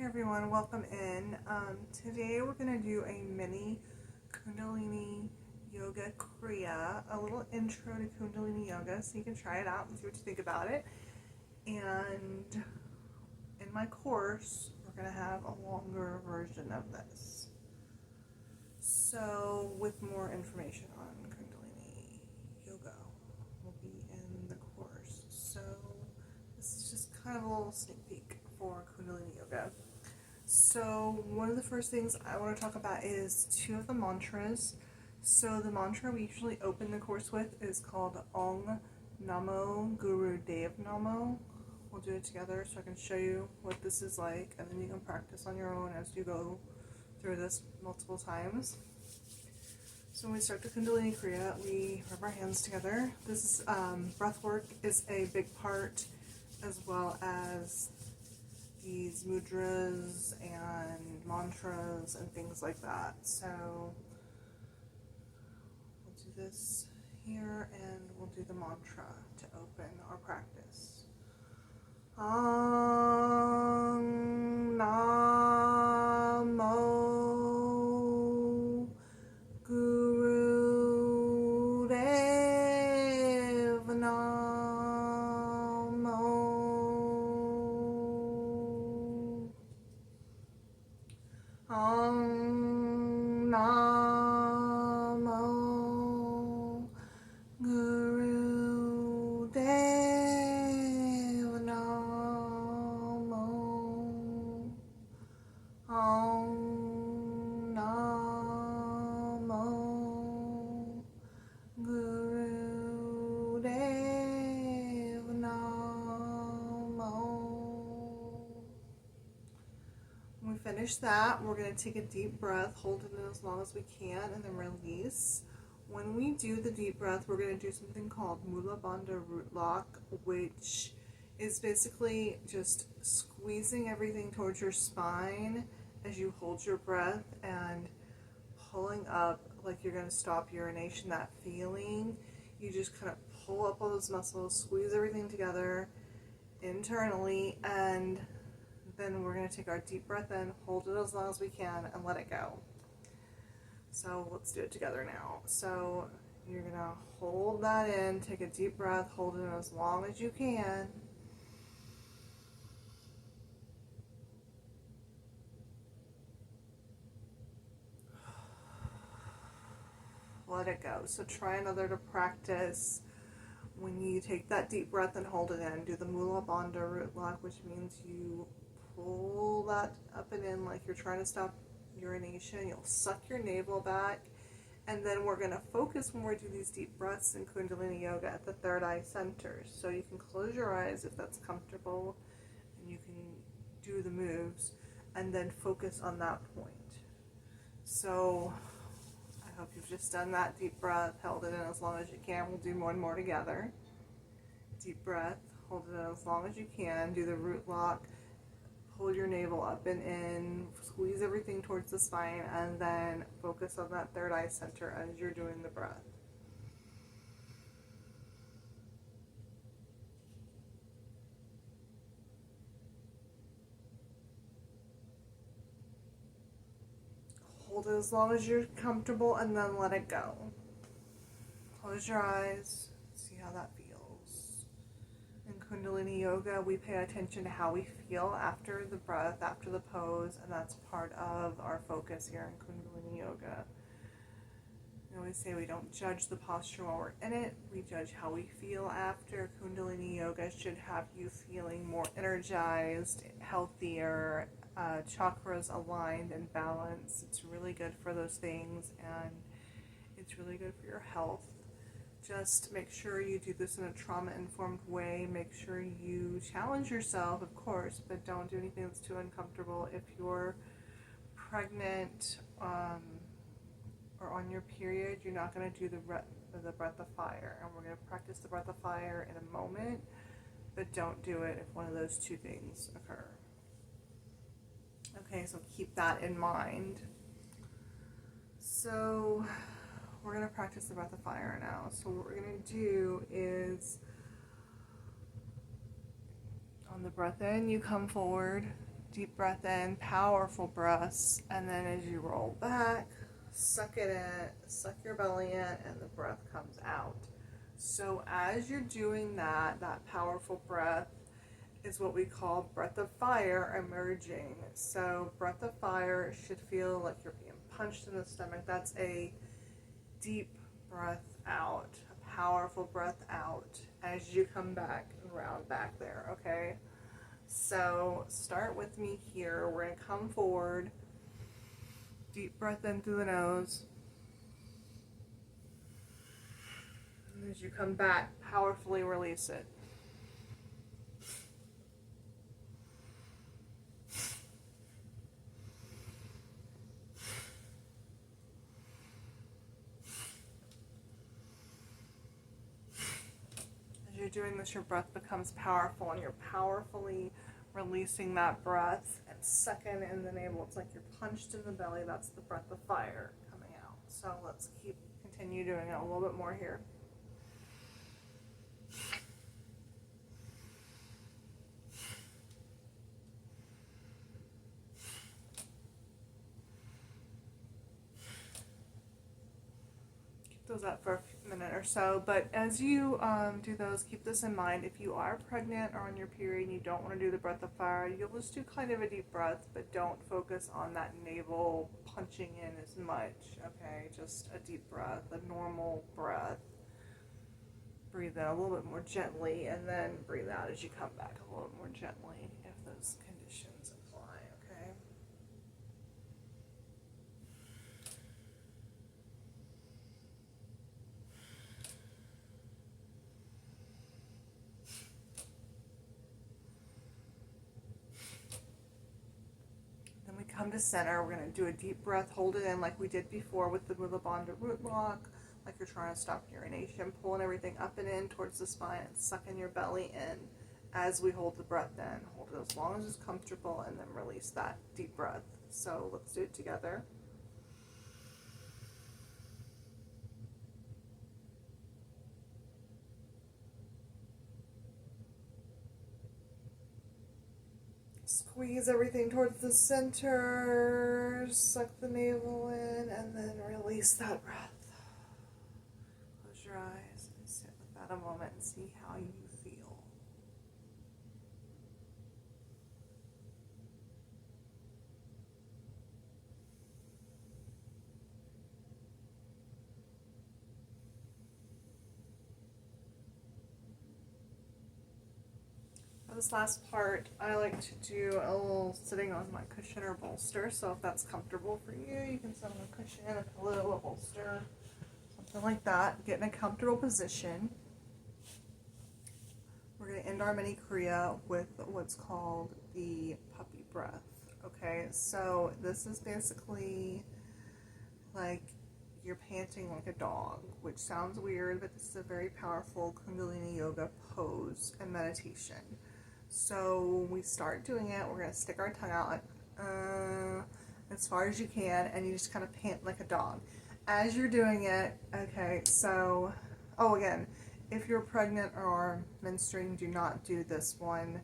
Everyone, welcome in. Today we're going to do a mini Kundalini Yoga Kriya, a little intro to Kundalini Yoga so you can try it out and see what you think about it. And in my course, we're going to have a longer version of this. So with more information on Kundalini Yoga will be in the course. So this is just kind of a little sneak peek for Kundalini Yoga. So one of the first things I want to talk about is two of the mantras. So the mantra we usually open the course with is called Ong Namo Guru Dev Namo. We'll do it together so I can show you what this is like, and then you can practice on your own as you go through this multiple times. So when we start the Kundalini Kriya, we rub our hands together. This is breath work is a big part, as well as these mudras and mantras and things like that. So we'll do this here and we'll do the mantra to open our practice. Ong Namo Guru Dev Namo. Ong Namo Guru Dev Namo. Ong Namo Guru Dev Namo. When we finish that, we're going to take a deep breath, hold it in as long as we can, and then release. When we do the deep breath, we're going to do something called Mula Bandha Root Lock, which is basically just squeezing everything towards your spine as you hold your breath and pulling up like you're going to stop urination, that feeling. You just kind of pull up all those muscles, squeeze everything together internally, and then we're going to take our deep breath in, hold it as long as we can, and let it go. So let's do it together now. So you're going to hold that in, take a deep breath, hold it in as long as you can. Let it go. So try another to practice. When you take that deep breath and hold it in, do the Mula Bandha Root Lock, which means you pull that up and in like you're trying to stop urination. You'll suck your navel back, and then we're going to focus when we do these deep breaths in Kundalini Yoga at the third eye center. So you can close your eyes if that's comfortable, and you can do the moves, and then focus on that point. So I hope you've just done that deep breath, held it in as long as you can. We'll do one more together. Deep breath, hold it in as long as you can. Do the root lock. Hold your navel up and in, squeeze everything towards the spine, and then focus on that third eye center as you're doing the breath. Hold it as long as you're comfortable, and then let it go. Close your eyes, see how that feels. In Kundalini Yoga, we pay attention to how we feel after the breath, after the pose, and that's part of our focus here in Kundalini Yoga. We always say we don't judge the posture while we're in it, we judge how we feel after. Kundalini Yoga should have you feeling more energized, healthier, chakras aligned and balanced. It's really good for those things, and it's really good for your health. Just make sure you do this in a trauma-informed way. Make sure you challenge yourself, of course, but don't do anything that's too uncomfortable. If you're pregnant or on your period, you're not going to do the breath of fire. And we're going to practice the breath of fire in a moment, but don't do it if one of those two things occur. Okay, so keep that in mind. So we're going to practice the breath of fire now. So what we're going to do is, on the breath in, you come forward, Deep breath in, powerful breaths, and then as you roll back, suck it in, suck your belly in, and the breath comes out. So as you're doing that, that powerful breath is what we call breath of fire emerging. So breath of fire should feel like you're being punched in the stomach. That's a deep breath out, a powerful breath out as you come back and round back there, okay? So start with me here. We're going to come forward. Deep breath in through the nose. And as you come back, powerfully release it. As you're doing this, your breath becomes powerful, and you're powerfully releasing that breath and sucking in the navel. It's like you're punched in the belly. That's the breath of fire coming out. So let's continue doing it a little bit more here. Those up for a minute or so, but as you do those, keep this in mind. If you are pregnant or on your period and you don't want to do the breath of fire, you'll just do kind of a deep breath, but don't focus on that navel punching in as much, okay? Just a deep breath, a normal breath. Breathe in a little bit more gently, and then breathe out as you come back a little more gently if those conditions apply, okay? Come to center. We're going to do a deep breath, hold it in like we did before with the Mula Bandha root lock, like you're trying to stop urination, pulling everything up and in towards the spine and sucking your belly in as we hold the breath in. Hold it as long as it's comfortable and then release that deep breath. So let's do it together. Squeeze everything towards the center, suck the navel in, and then release that breath. Close your eyes and sit with that a moment and see how you feel. For this last part, I like to do a little sitting on my cushion or bolster. So if that's comfortable for you, you can sit on a cushion, a pillow, a bolster, something like that. Get in a comfortable position. We're going to end our mini Kriya with what's called the puppy breath. Okay, so this is basically like you're panting like a dog, which sounds weird, but this is a very powerful Kundalini Yoga pose and meditation. So we start doing it, we're going to stick our tongue out like, as far as you can, and you just kind of pant like a dog. As you're doing it, okay, so, again, if you're pregnant or menstruating, do not do this one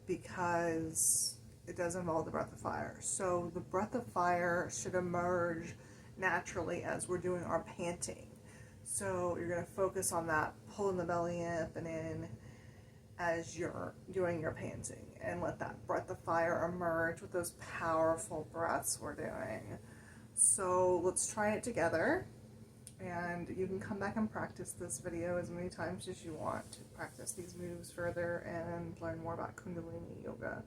because it does involve the breath of fire. So the breath of fire should emerge naturally as we're doing our panting. So you're going to focus on that, pulling the belly up and in as you're doing your panting, and let that breath of fire emerge with those powerful breaths we're doing. So let's try it together, and you can come back and practice this video as many times as you want to practice these moves further and learn more about Kundalini Yoga.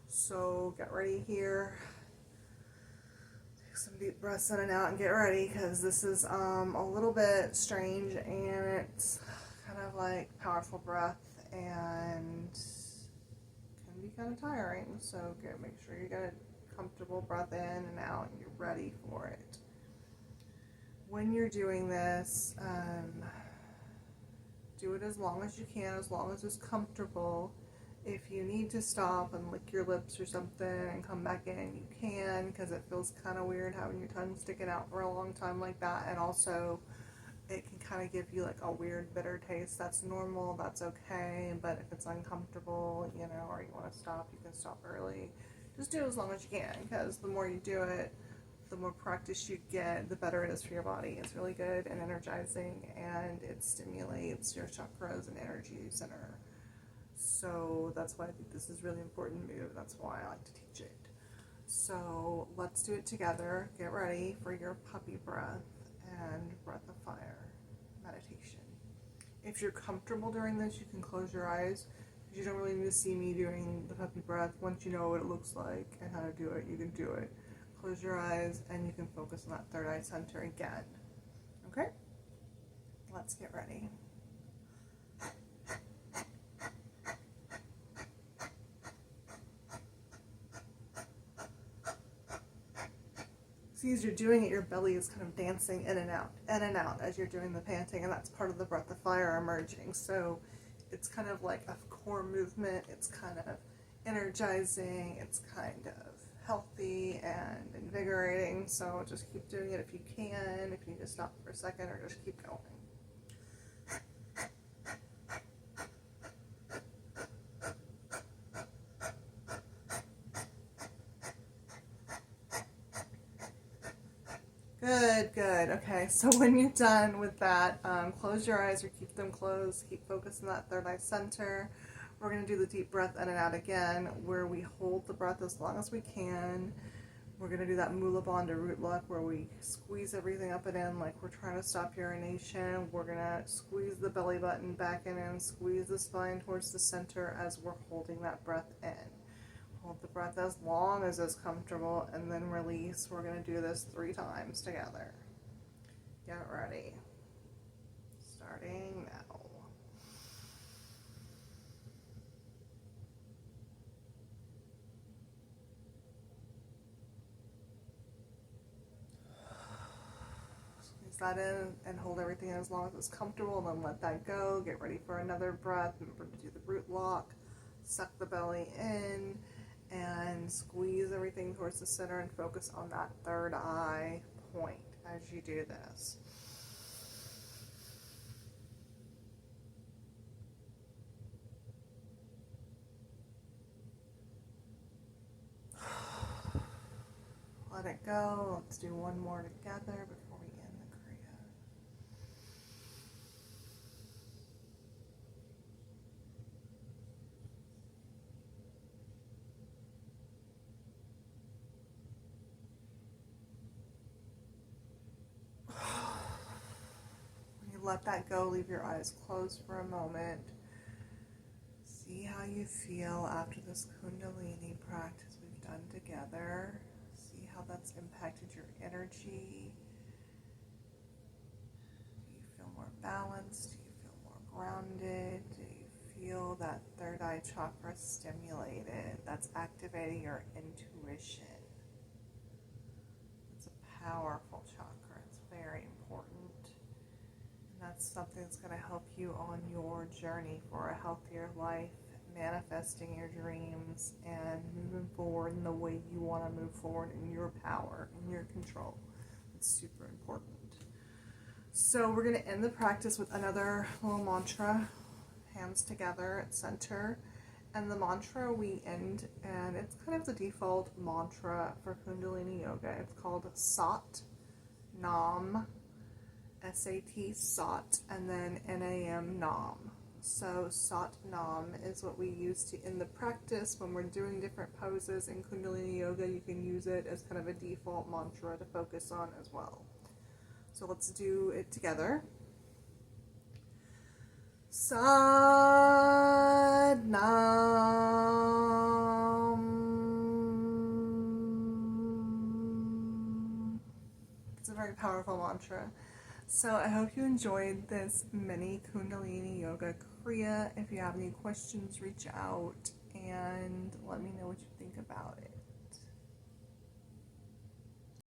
So get ready here. Take some deep breaths in and out and get ready, because this is a little bit strange, and it's kind of like powerful breath and can be kind of tiring. So make sure you get a comfortable breath in and out and you're ready for it. When you're doing this, do it as long as you can, as long as it's comfortable. If you need to stop and lick your lips or something and come back in, you can, because it feels kind of weird having your tongue sticking out for a long time like that. And also, it can kind of give you like a weird bitter taste. That's normal, that's okay, but if it's uncomfortable, you know, or you want to stop, you can stop early. Just do it as long as you can, because the more you do it, the more practice you get, the better it is for your body. It's really good and energizing, and it stimulates your chakras and energy center. So that's why I think this is a really important move. That's why I like to teach it. So let's do it together. Get ready for your puppy breath and breath of fire meditation. If you're comfortable during this, you can close your eyes. You don't really need to see me doing the puppy breath. Once you know what it looks like and how to do it, you can do it. Close your eyes and you can focus on that third eye center again. Okay? Let's get ready. See, as you're doing it, your belly is kind of dancing in and out as you're doing the panting, and that's part of the breath of fire emerging. So it's kind of like a core movement. It's kind of energizing. It's kind of healthy and invigorating. So just keep doing it if you can. If you need to stop for a second, or just keep going. Good, good. Okay, so when you're done with that, close your eyes or keep them closed. Keep focusing on that third eye center. We're going to do the deep breath in and out again, where we hold the breath as long as we can. We're going to do that Mula Bandha root lock, where we squeeze everything up and in like we're trying to stop urination. We're going to squeeze the belly button back and squeeze the spine towards the center as we're holding that breath in. Hold the breath as long as is comfortable, and then release. We're going to do this 3 times together. Get ready. Starting now. Squeeze that in and hold everything as long as it's comfortable, and then let that go. Get ready for another breath. Remember to do the root lock. Suck the belly in and squeeze everything towards the center and focus on that third eye point as you do this. Let it go. Let's do one more together before we end the Kriya. Let that go. Leave your eyes closed for a moment. See how you feel after this Kundalini practice we've done together. See how that's impacted your energy. Do you feel more balanced? Do you feel more grounded? Do you feel that third eye chakra stimulated? That's activating your intuition. It's a powerful chakra. It's very important. That's something that's going to help you on your journey for a healthier life, manifesting your dreams, and moving forward in the way you want to move forward in your power, in your control. It's super important. So we're going to end the practice with another little mantra, hands together at center. And the mantra we end, and it's kind of the default mantra for Kundalini Yoga. It's called Sat Nam. S-A-T, Sat, and then N-A-M, Nam. So Sat Nam is what we use to end the practice. When we're doing different poses in Kundalini Yoga, you can use it as kind of a default mantra to focus on as well. So let's do it together. Sat Nam. It's a very powerful mantra. So I hope you enjoyed this mini Kundalini Yoga Kriya. If you have any questions, reach out and let me know what you think about it.